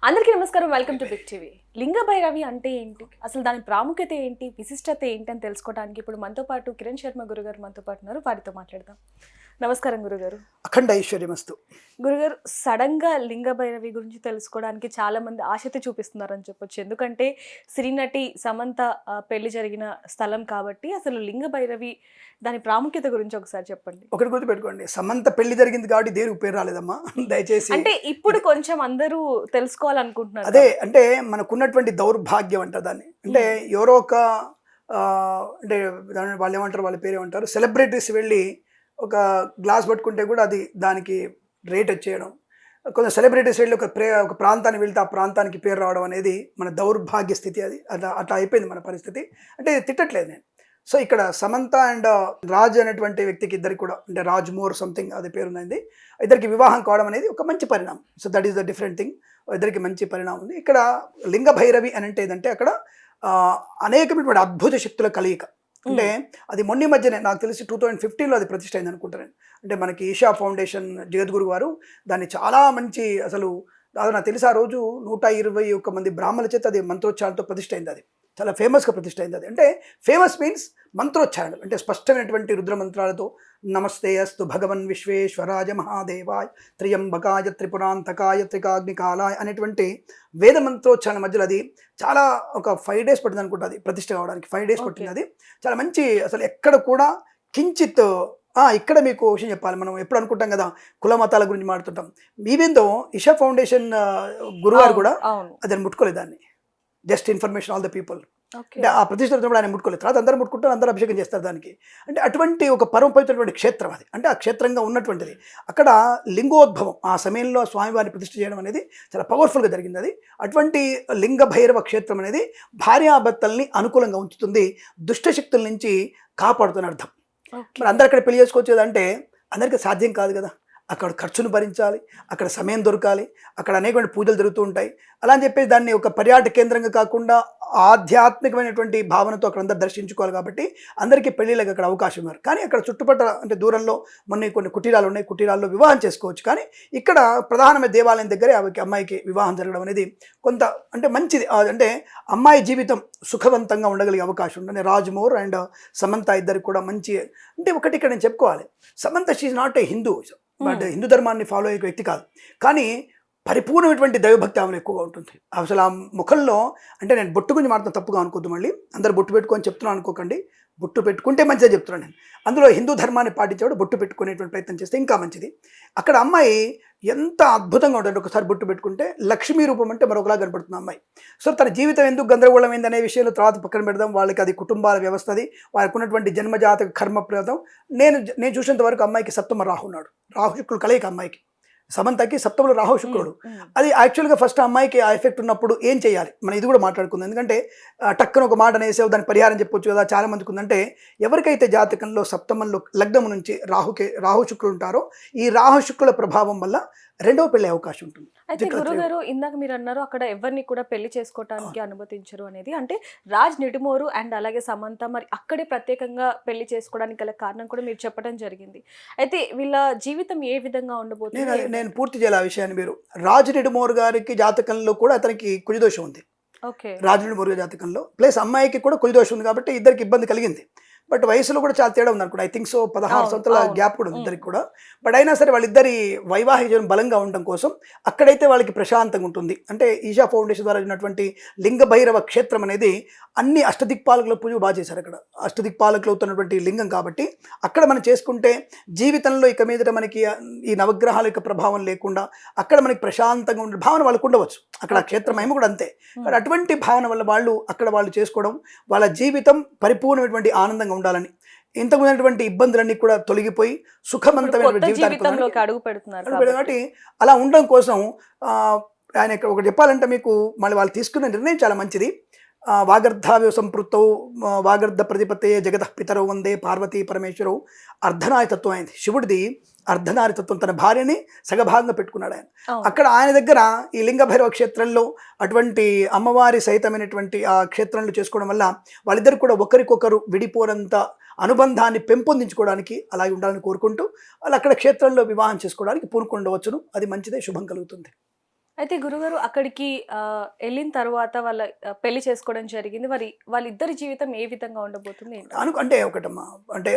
అందరికీ నమస్కారం. Welcome to big TV. Linga Bhairavi అంటే ఏంటి, అసలు దాని ప్రాముఖ్యత ఏంటి, విశిష్టత ఏంటి అని తెలుసుకోవడానికి ఇప్పుడు మనతో పాటు కిరణ్ శర్మ గురుగారు మనతో పాటు ఉన్నారు. వారితో మాట్లాడదాం. నమస్కారం గురుగారు. అఖండ ఐశ్వర్యమస్తు. గురుగారు, సడన్ గా లింగ భైరవి గురించి తెలుసుకోవడానికి చాలా మంది ఆసక్తి చూపిస్తున్నారని చెప్పొచ్చు. ఎందుకంటే శ్రీనటి సమంత పెళ్లి జరిగిన స్థలం కాబట్టి అసలు లింగ భైరవి దాని ప్రాముఖ్యత గురించి ఒకసారి చెప్పండి. ఒకటి గుర్తు పెట్టుకోండి, సమంత పెళ్లి జరిగింది కాబట్టి దేవుడికి పేరు రాలేదమ్మా, దయచేసి. అంటే ఇప్పుడు కొంచెం అందరూ తెలుసుకోవాలనుకుంటున్నారు. అదే అంటే మనకున్నటువంటి దౌర్భాగ్యం అంటారు దాన్ని. అంటే ఎవరో ఒక అంటే వాళ్ళు ఏమంటారు, వాళ్ళ పేరు ఏమంటారు, సెలబ్రిటీస్ వెళ్ళి ఒక గ్లాస్ పట్టుకుంటే కూడా అది దానికి రేట్ వచ్చేయడం, కొంచెం సెలబ్రిటీస్ వెళ్ళి ఒక ప్రాంతానికి వెళ్తే ఆ ప్రాంతానికి పేరు రావడం అనేది మన దౌర్భాగ్య స్థితి. అది అట్లా అయిపోయింది మన పరిస్థితి. అంటే తిట్టట్లేదు నేను. సో ఇక్కడ సమంత అండ్ రాజ్ అనేటువంటి వ్యక్తికి ఇద్దరికి కూడా, అంటే రాజ్ మోర్ సంథింగ్ అది పేరున్నది, ఇద్దరికి వివాహం కావడం అనేది ఒక మంచి పరిణామం. So that is the different thing. ఇద్దరికి మంచి పరిణామం ఉంది. ఇక్కడ లింగ భైరవి అని అంటే ఏదంటే అక్కడ అనేకమైనటువంటి అద్భుత శక్తుల కలయిక. అంటే అది మొన్న మధ్యనే నాకు తెలిసి 2015లో అది ప్రతిష్ట అయింది అనుకుంటాను. అంటే మనకి ఈషా ఫౌండేషన్ జగద్గురు వారు దాన్ని చాలా మంచి, అసలు నాకు తెలిసి ఆ రోజు 121 మంది బ్రాహ్మణుల చేత అది మంత్రోచ్చారణతో ప్రతిష్ట అయింది. అది చాలా ఫేమస్గా ప్రతిష్ట అయింది. అది అంటే ఫేమస్ మీన్స్ మంత్రోచ్చారణలు, అంటే స్పష్టమైనటువంటి రుద్రమంత్రాలతో నమస్తే అస్తు భగవన్ విశ్వేశ్వరాయ మహాదేవాయ త్రియంబకాయ త్రిపురాంతకాయ త్రికాగ్నికాలాయ అనేటువంటి వేద మంత్రోచ్చారణ మధ్యలో అది చాలా ఒక 5 days పట్టింది అనుకుంటుంది అది ప్రతిష్ట కావడానికి. 5 days పట్టింది. అది చాలా మంచి, అసలు ఎక్కడ కూడా కించిత్ ఇక్కడ మీకు విషయం చెప్పాలి. మనం ఎప్పుడు అనుకుంటాం కదా కుల మతాల గురించి మాట్లాడుతుంటాం. మీవేందో ఇషా ఫౌండేషన్ గురువారు కూడా అదని ముట్టుకోలేదు దాన్ని. Just information all the people. అంటే ఆ ప్రతిష్ట ఆయన ముట్టుకోలేదు. తర్వాత అందరూ ముట్టుకుంటారు, అందరూ అభిషేకం చేస్తారు దానికి. అంటే అటువంటి ఒక పరమపవిత్రమైన క్షేత్రం అది. అంటే ఆ క్షేత్రంగా ఉన్నటువంటిది. అక్కడ లింగోద్భవం ఆ సమయంలో స్వామివారిని ప్రతిష్ఠ చేయడం అనేది చాలా పవర్ఫుల్గా జరిగింది. అది అటువంటి లింగ భైరవ క్షేత్రం అనేది భార్యాభర్తల్ని అనుకూలంగా ఉంచుతుంది, దుష్టశక్తుల నుంచి కాపాడుతున్న అర్థం. మరి అందరు అక్కడ పెళ్లి చేసుకోవచ్చేదంటే అందరికీ సాధ్యం కాదు కదా. అక్కడ ఖర్చును భరించాలి, అక్కడ సమయం దొరకాలి, అక్కడ అనేకమైన పూజలు జరుగుతూ ఉంటాయి. అలా అని చెప్పేసి దాన్ని ఒక పర్యాటక కేంద్రంగా కాకుండా ఆధ్యాత్మికమైనటువంటి భావనతో అక్కడ అందరు దర్శించుకోవాలి. కాబట్టి అందరికీ పెళ్ళిళ్ళకి అక్కడ అవకాశం ఇవ్వరు. కానీ అక్కడ చుట్టుపక్కల అంటే దూరంలో కొన్ని కుటీరాలు ఉన్నాయి, కుటీరాల్లో వివాహం చేసుకోవచ్చు. కానీ ఇక్కడ ప్రధానమైన దేవాలయం దగ్గరే అమ్మాయికి వివాహం జరగడం అనేది కొంత అంటే మంచిది. అంటే అమ్మాయి జీవితం సుఖవంతంగా ఉండగలిగే అవకాశం ఉంటుంది. రాజ్మోర్ అండ్ సమంత ఇద్దరికి కూడా మంచి, అంటే ఒకటి ఇక్కడ నేను చెప్పుకోవాలి, Samantha she not a Hindu, but Hindu ధర్మాన్ని ఫాలో అయ్యే వ్యక్తి కాదు. కానీ పరిపూర్ణమైనటువంటి దైవభక్తి ఆమెలో ఎక్కువగా ఉంటుంది. అసలు ఆ ముఖంలో, అంటే నేను బొట్టు గురించి మాట్లాడుతున్నా, తప్పుగా అనుకోద్దు, మళ్ళీ అందరు బొట్టు పెట్టుకొని చెప్తున్నాను అనుకోకండి. బొట్టు పెట్టుకుంటే మంచిగా చెప్తున్నాను నేను. అందులో హిందూ ధర్మాన్ని పాటించేవాడు బొట్టు పెట్టుకునేటువంటి ప్రయత్నం చేస్తే ఇంకా మంచిది. అక్కడ అమ్మాయి ఎంత అద్భుతంగా ఉంటుంది. ఒకసారి బొట్టు పెట్టుకుంటే లక్ష్మీ రూపం అంటే మరొకలా కనపడుతుంది అమ్మాయి. సో తన జీవితం ఎందుకు గందరగోళమైంది అనే విషయంలో తర్వాత పక్కన పెడదాం. వాళ్ళకి అది కుటుంబాల వ్యవస్థది, వాళ్ళకు ఉన్నటువంటి జన్మజాతక కర్మప్రదం. నేను చూసినంత వరకు అమ్మాయికి సప్తమ రాహు ఉన్నాడు. రాహు శుక్రుడు కలయిక అమ్మాయికి. సమంతకి సప్తములు రాహు శుక్రుడు. అది యాక్చువల్గా ఫస్ట్ అమ్మాయికి ఆ ఎఫెక్ట్ ఉన్నప్పుడు ఏం చేయాలి, మనం ఇది కూడా మాట్లాడుకుందాం. ఎందుకంటే టక్కన ఒక మాట అనేసావు, దానికి పరిహారం చెప్పొచ్చు కదా. చాలా మందికి ఉందంటే, ఎవరికైతే జాతకంలో సప్తమంలో లగ్నము నుంచి రాహు శుక్రులు ఉంటారో ఈ రాహు శుక్రుల ప్రభావం వల్ల రెండవ పెళ్లి అవకాశం ఉంటుంది. అయితే గురుగారు, ఇందాక మీరు అన్నారు అక్కడ ఎవరిని కూడా పెళ్లి చేసుకోవటానికి అనుమతించరు అనేది. అంటే రాజ్ నిడుమోరు అండ్ అలాగే సమంత మరి అక్కడే ప్రత్యేకంగా పెళ్లి చేసుకోవడానికి గల కారణం కూడా మీరు చెప్పడం జరిగింది. అయితే వీళ్ళ జీవితం ఏ విధంగా ఉండబోతుంది? నేను పూర్తి చేయాలి ఆ విషయాన్ని. మీరు రాజ్ నిడుమోర్ గారికి జాతకంలో కూడా అతనికి కుజదోషం ఉంది. రాజ్ నిడుమోర్ గారి జాతకంలో ప్లస్ అమ్మాయికి కూడా కుజదోషం ఉంది. కాబట్టి ఇద్దరికి ఇబ్బంది కలిగింది. బట్ వయసులో కూడా చాలా తేడా ఉంది అనుకోండి. ఐ థింక్ సో 16 సంవత్సరాల గ్యాప్ కూడా ఉంది ఇద్దరికి కూడా. బట్ అయినా సరే వాళ్ళిద్దరి వైవాహిక జీవనం బలంగా ఉండడం కోసం అక్కడైతే వాళ్ళకి ప్రశాంతంగా ఉంటుంది. అంటే ఈషా ఫౌండేషన్ ద్వారా ఉన్నటువంటి లింగ భైరవ క్షేత్రం అనేది అన్ని అష్టదిక్పాలకుల పూజ బాగా చేశారు. అక్కడ అష్టదిక్పాలకులు అవుతున్నటువంటి లింగం కాబట్టి అక్కడ మనం చేసుకుంటే జీవితంలో ఇక మీదట మనకి ఈ నవగ్రహాల యొక్క ప్రభావం లేకుండా అక్కడ మనకి ప్రశాంతంగా ఉండే భావన వాళ్ళకు ఉండవచ్చు. అక్కడ క్షేత్రం ఏమో కూడా అంతే. కానీ అటువంటి భావన వల్ల వాళ్ళు చేసుకోవడం, వాళ్ళ జీవితం పరిపూర్ణమైనటువంటి ఆనందంగా ఉండాలని, ఇంతకుముందు ఇబ్బందులన్నీ కూడా తొలగిపోయి సుఖవంతమైన జీవితానికి అడుగు పెడుతున్నారు. కాబట్టి అలా ఉండడం కోసం ఆయన ఇక్కడ ఒకటి చెప్పాలంటే మీకు, మళ్ళీ వాళ్ళు తీసుకున్న నిర్ణయం చాలా మంచిది. వాగర్ధావ్య సంపృత్తౌ వాగర్ధ ప్రతిపత్తే జగత పితరౌ వందే పార్వతీ పరమేశ్వరవు. అర్ధనారితత్వం అయింది శివుడిది. అర్ధనారితత్వం, తన భార్యని సగభాగంగా పెట్టుకున్నాడు ఆయన. అక్కడ ఆయన దగ్గర ఈ లింగ భైరవ క్షేత్రంలో అటువంటి అమ్మవారి సహితమైనటువంటి ఆ క్షేత్రంలో చేసుకోవడం వల్ల వాళ్ళిద్దరు కూడా ఒకరికొకరు విడిపోనంత అనుబంధాన్ని పెంపొందించుకోవడానికి అలాగే ఉండాలని కోరుకుంటూ వాళ్ళు అక్కడ క్షేత్రంలో వివాహం చేసుకోవడానికి పూనుకుండవచ్చును. అది మంచిదే, శుభం కలుగుతుంది. అయితే గురుగారు అక్కడికి వెళ్ళిన తర్వాత వాళ్ళ పెళ్లి చేసుకోవడం జరిగింది. వాళ్ళిద్దరి జీవితం ఏ విధంగా ఉండబోతుంది ఏంటో? అంటే ఒకటమ్మా, అంటే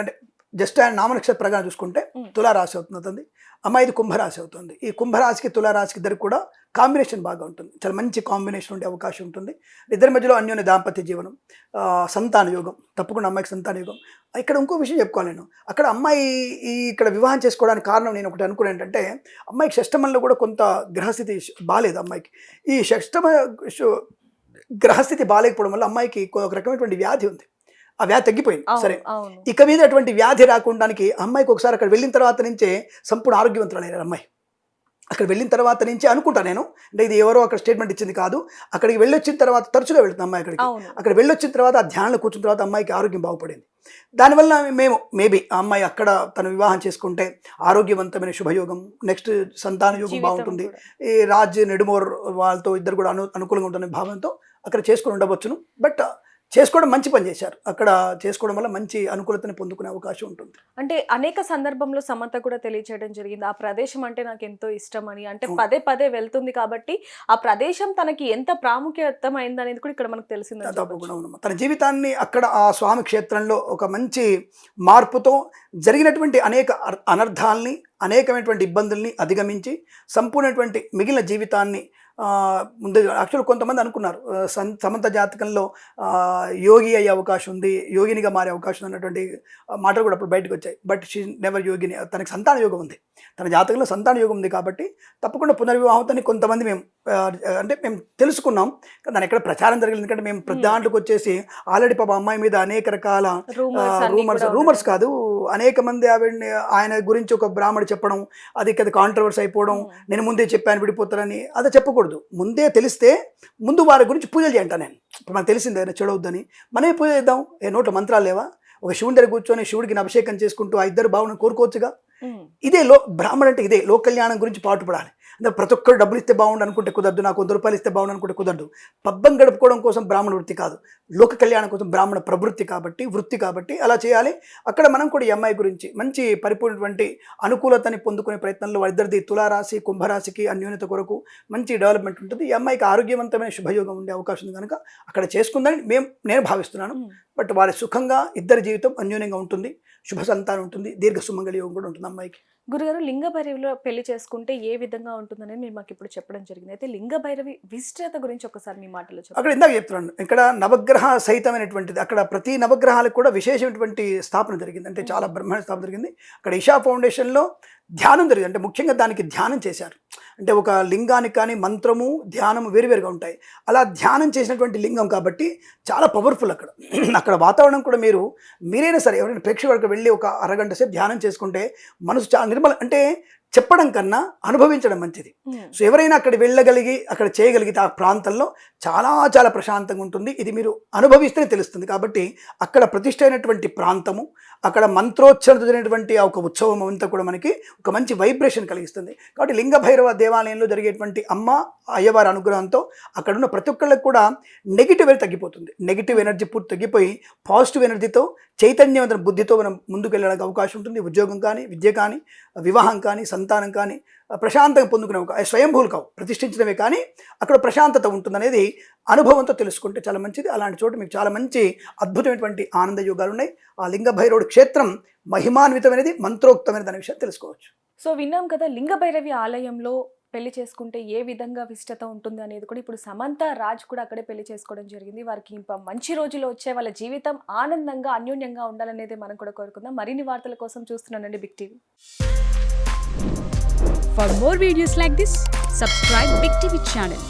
అంటే జస్ట్ ఆయన నామనక్షత్ర ప్రకారం చూసుకుంటే తులారాశి అవుతుంది అతనిది, అమ్మాయిది కుంభరాశి అవుతుంది. ఈ కుంభరాశికి తులారాశికి ఇద్దరికి కూడా కాంబినేషన్ బాగా ఉంటుంది, చాలా మంచి కాంబినేషన్ ఉండే అవకాశం ఉంటుంది. ఇద్దరి మధ్యలో అన్యోన్య దాంపత్య జీవనం, సంతాన యోగం, తప్పకుండా అమ్మాయికి సంతాన యోగం. ఇక్కడ ఇంకో విషయం చెప్పుకోవాలి నేను, అక్కడ అమ్మాయి ఇక్కడ వివాహం చేసుకోవడానికి కారణం నేను ఒకటి అనుకున్నాను ఏంటంటే, అమ్మాయికి షష్టమంలో కూడా కొంత గ్రహస్థితి బాగాలేదు అమ్మాయికి. ఈ షష్టమ గ్రహస్థితి బాగాలేకపోవడం వల్ల అమ్మాయికి ఒక రకమైనటువంటి వ్యాధి ఉంది, ఆ వ్యాధి తగ్గిపోయింది. సరే, ఇక మీద అటువంటి వ్యాధి రాకుండానికి అమ్మాయికి ఒకసారి అక్కడ వెళ్ళిన తర్వాత నుంచే సంపూర్ణ ఆరోగ్యవంతులయ్యారు అమ్మాయి. అక్కడ వెళ్ళిన తర్వాత నుంచి అనుకుంటా నేను, అంటే ఇది ఎవరో అక్కడ స్టేట్మెంట్ ఇచ్చింది కాదు, అక్కడికి వెళ్ళొచ్చిన తర్వాత తరచుగా వెళ్తుంది అమ్మాయి అక్కడికి. అక్కడ వెళ్ళొచ్చిన తర్వాత ఆ ధ్యానంలో కూర్చున్న తర్వాత అమ్మాయికి ఆరోగ్యం బాగుపడింది. దానివల్ల మేము మేబీ ఆ అమ్మాయి అక్కడ తను వివాహం చేసుకుంటే ఆరోగ్యవంతమైన శుభయోగం, నెక్స్ట్ సంతాన యోగం బాగుంటుంది, ఈ రాజ్ నెడుమోర్ వాళ్ళతో ఇద్దరు కూడా అనుకూలంగా ఉంటున్న భావంతో అక్కడ చేసుకుని ఉండవచ్చును. బట్ చేసుకోవడం మంచి పని చేశారు, అక్కడ చేసుకోవడం వల్ల మంచి అనుకూలతని పొందుకునే అవకాశం ఉంటుంది. అంటే అనేక సందర్భంలో సమంత కూడా తెలియచేయడం జరిగింది, ఆ ప్రదేశం అంటే నాకు ఎంతో ఇష్టం అని. అంటే పదే పదే వెళ్తుంది కాబట్టి ఆ ప్రదేశం తనకి ఎంత ప్రాముఖ్యతమైంది అనేది కూడా ఇక్కడ మనకు తెలిసింది. తప్పకుండా ఉన్నాం, తన జీవితాన్ని అక్కడ ఆ స్వామి క్షేత్రంలో ఒక మంచి మార్పుతో జరిగినటువంటి అనేక అనర్థాలని, అనేకమైనటువంటి ఇబ్బందుల్ని అధిగమించి సంపూర్ణటువంటి మిగిలిన జీవితాన్ని ముందు యాక్చువల్ కొంతమంది అనుకున్నారు సమంత జాతకంలో యోగి అయ్యే అవకాశం ఉంది, యోగినిగా మారే అవకాశం అన్నటువంటి మాటలు కూడా అప్పుడు బయటకు వచ్చాయి. బట్ షీ నెవర్ యోగిని, తనకి సంతాన యోగం ఉంది, తన జాతకంలో సంతాన యోగం ఉంది కాబట్టి తప్పకుండా పునర్వివాహంతో కొంతమంది మేము అంటే మేము తెలుసుకున్నాం. దాని ఎక్కడ ప్రచారం జరిగింది, ఎందుకంటే మేము దాంట్లోకి వచ్చేసి ఆల్రెడీ పాప అమ్మాయి మీద అనేక రకాల రూమర్స్ కాదు, అనేక మంది ఆయన గురించి ఒక బ్రాహ్మడు చెప్పడం, అది కదా కాంట్రవర్సీ అయిపోవడం, నేను ముందే చెప్పాను విడిపోతారని, అదే చెప్పకూడదు. ముందే తెలిస్తే ముందు వారి గురించి పూజలు చేయంట. నేను ఇప్పుడు మనకు తెలిసింది ఆయన చెడవద్దని, మనమే పూజ చేద్దాం. నోట్లో మంత్రాలు లేవా? ఒక శివుని దగ్గర కూర్చొని శివుడికి అభిషేకం చేసుకుంటూ ఆ ఇద్దరు బావును కోరుకోవచ్చుగా. ఇదే బ్రాహ్మణ అంటే ఇదే లోక కళ్యాణం గురించి పాటుపడాలి. అంటే ప్రతి ఒక్కరు డబ్బులు ఇస్తే బాగుండు అనుకుంటే కుదరదు, నాకు 100 రూపాయలు ఇస్తే బాగుండు అనుకుంటే కుదరదు. పబ్బం గడుపుకోవడం కోసం బ్రాహ్మణ వృత్తి కాదు, లోక కళ్యాణం కోసం బ్రాహ్మణ ప్రవృత్తి కాబట్టి వృత్తి కాబట్టి అలా చేయాలి. అక్కడ మనం కూడా ఈ అమ్మాయి గురించి మంచి పరిపూర్ణటువంటి అనుకూలతని పొందుకునే ప్రయత్నంలో వారిద్దరిది తులారాశి కుంభరాశికి అన్యోన్యత కొరకు మంచి డెవలప్మెంట్ ఉంటుంది. ఈ అమ్మాయికి ఆరోగ్యవంతమైన శుభయోగం ఉండే అవకాశం ఉంది కనుక అక్కడ చేసుకుందని నేను భావిస్తున్నాను. బట్ వారి సుఖంగా ఇద్దరి జీవితం అన్యోన్యంగా ఉంటుంది, శుభ సంతానం ఉంటుంది, దీర్ఘ సుమంగళ యోగం కూడా ఉంటుంది అమ్మాయికి. గురుగారు, లింగ భైరవిలో పెళ్లి చేసుకుంటే ఏ విధంగా ఉంటుందని మీరు మాకు ఇప్పుడు చెప్పడం జరిగింది. అయితే లింగ భైరవి విశిష్టత గురించి ఒకసారి మీ మాటలో చెప్పండి. అక్కడ ఇందాక చెప్తున్నాను, ఇక్కడ నవగ్రహ సహితమైనటువంటిది, అక్కడ ప్రతి నవగ్రహాలకు కూడా విశేషమైనటువంటి స్థాపన జరిగింది, అంటే చాలా బ్రహ్మాండ స్థాపన జరిగింది. అక్కడ ఇషా ఫౌండేషన్లో ధ్యానం జరిగింది, అంటే ముఖ్యంగా దానికి ధ్యానం చేశారు. అంటే ఒక లింగానికి కానీ మంత్రము ధ్యానము వేరువేరుగా ఉంటాయి. అలా ధ్యానం చేసినటువంటి లింగం కాబట్టి చాలా పవర్ఫుల్. అక్కడ వాతావరణం కూడా మీరైనా సరే ఎవరైనా ప్రేక్షకులకు వెళ్ళి ఒక అరగంట సేపు ధ్యానం చేసుకుంటే మనసు చాలా నిర్మల, అంటే చెప్పడం కన్నా అనుభవించడం మంచిది. సో ఎవరైనా అక్కడ వెళ్ళగలిగి అక్కడ చేయగలిగితే ఆ ప్రాంతంలో చాలా చాలా ప్రశాంతంగా ఉంటుంది. ఇది మీరు అనుభవిస్తేనే తెలుస్తుంది. కాబట్టి అక్కడ ప్రతిష్ఠ అయినటువంటి ప్రాంతము, అక్కడ మంత్రోచ్చరణతో జరిగినటువంటి ఒక ఉత్సవం అంతా కూడా మనకి ఒక మంచి వైబ్రేషన్ కలిగిస్తుంది. కాబట్టి లింగ భైరవ దేవాలయంలో జరిగేటువంటి అమ్మ అయ్యవారి అనుగ్రహంతో అక్కడ ఉన్న ప్రతి ఒక్కళ్ళకి కూడా నెగిటివ్ ఎనర్జీ తగ్గిపోతుంది. నెగిటివ్ ఎనర్జీ పూర్తి తగ్గిపోయి పాజిటివ్ ఎనర్జీతో చైతన్యవంతమైన బుద్ధితో మనం ముందుకు వెళ్ళడానికి అవకాశం ఉంటుంది. ఉద్యోగం కానీ, విద్య కానీ, వివాహం కానీ, సంతానం కానీ ప్రశాంతంగా పొందుకునే స్వయంభూలు కావు, ప్రతిష్ఠించడమే కానీ అక్కడ ప్రశాంతత ఉంటుందనేది అనుభవంతో తెలుసుకుంటే చాలా మంచిది. అలాంటి చోట మీకు చాలా మంచి అద్భుతమైనటువంటి ఆనంద యోగాలు ఉన్నాయి. ఆ లింగ భైరవుడి క్షేత్రం మహిమాన్వితమైనది, మంత్రోక్తమైన దాని విషయాన్ని తెలుసుకోవచ్చు. సో విన్నాం కదా, లింగ భైరవి ఆలయంలో పెళ్లి చేసుకుంటే ఏ విధంగా విశిష్టత ఉంటుంది అనేది కూడా ఇప్పుడు సమంత రాజ్ కూడా అక్కడే పెళ్లి చేసుకోవడం జరిగింది. వారికి ఇంకా మంచి రోజులు వచ్చే, వాళ్ళ జీవితం ఆనందంగా అన్యోన్యంగా ఉండాలనేది మనం కూడా కోరుకుందాం. మరిన్ని వార్తల కోసం చూస్తున్నానండి big TV. For more videos like this, subscribe Big TV channel.